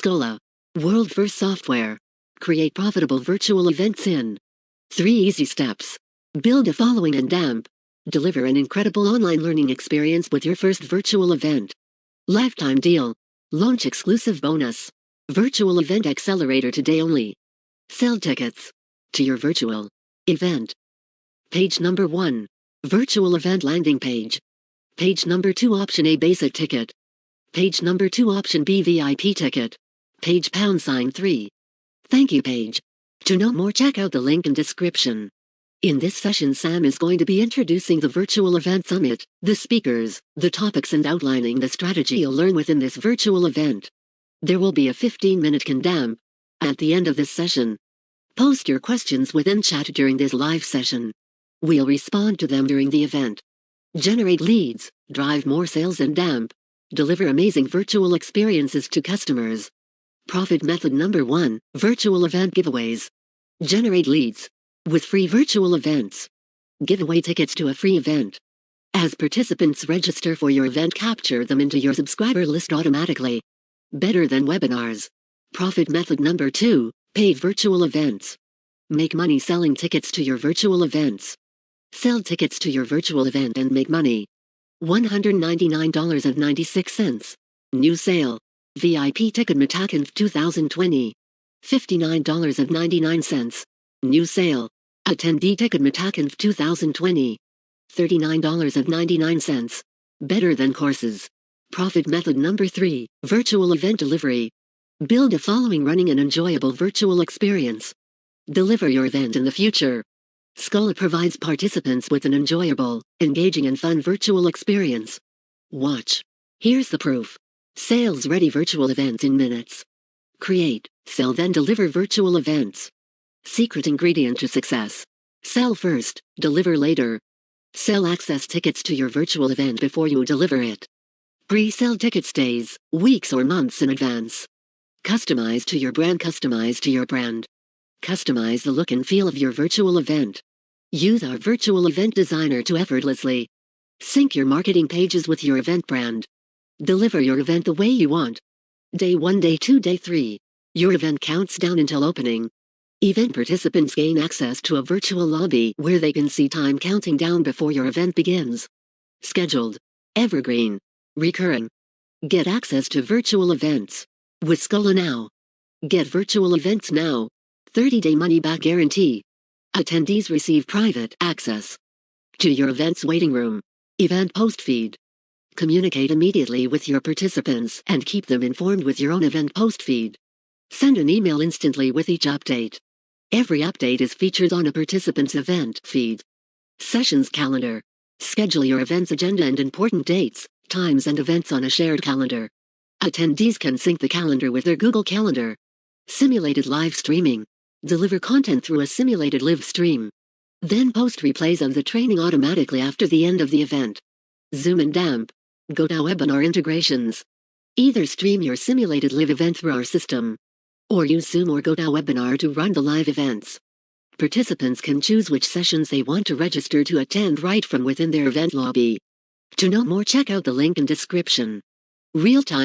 Skola. World-first software. Create profitable virtual events in 3 easy steps. Build a following and AMP. Deliver an incredible online learning experience with your first virtual event. Lifetime deal. Launch exclusive bonus. Virtual event accelerator today only. Sell tickets to your virtual event. Page number 1. Virtual event landing page. Page number 2, option A, basic ticket. Page number 2, option B, VIP ticket. Page #3. Thank you page. To know more, check out the link in description. In this session, Sam is going to be introducing the Virtual Event Summit, the speakers, the topics, and outlining the strategy you'll learn within this virtual event. There will be a 15-minute condemn at the end of this session. Post your questions within chat during this live session. We'll respond to them during the event. Generate leads, drive more sales, and AMP. Deliver amazing virtual experiences to customers. Profit method number 1, virtual event giveaways. Generate leads with free virtual events. Give away tickets to a free event. As participants register for your event, capture them into your subscriber list automatically. Better than webinars. Profit method number 2, paid virtual events. Make money selling tickets to your virtual events. Sell tickets to your virtual event and make money. $199.96. New sale. VIP ticket Matakan 2020. $59.99. New sale. Attendee ticket Matakan 2020. $39.99. Better than courses. Profit method number 3, virtual event delivery. Build a following running an enjoyable virtual experience. Deliver your event in the future. Skola provides participants with an enjoyable, engaging, and fun virtual experience. Watch. Here's the proof. Sales-ready virtual events in minutes. Create, sell, then deliver virtual events. Secret ingredient to success. Sell first, deliver later. Sell access tickets to your virtual event before you deliver it. Pre-sell ticket stays, weeks or months in advance. Customize to your brand. Customize to your brand. Customize the look and feel of your virtual event. Use our virtual event designer to effortlessly sync your marketing pages with your event brand. Deliver your event the way you want. Day 1, day 2, day 3. Your event counts down until opening. Event participants gain access to a virtual lobby where they can see time counting down before your event begins. Scheduled, evergreen, recurring. Get access to virtual events with Skola now. Get virtual events now. 30-day money-back guarantee. Attendees receive private access to your event's waiting room. Event post feed. Communicate immediately with your participants and keep them informed with your own event post feed. Send an email instantly with each update. Every update is featured on a participant's event feed. Sessions calendar. Schedule your event's agenda and important dates, times, and events on a shared calendar. Attendees can sync the calendar with their Google Calendar. Simulated live streaming. Deliver content through a simulated live stream. Then post replays of the training automatically after the end of the event. Zoom and AMP. GoToWebinar integrations. Either stream your simulated live event through our system, or use Zoom or GoToWebinar to run the live events. Participants can choose which sessions they want to register to attend right from within their event lobby. To know more, check out the link in description. Real-time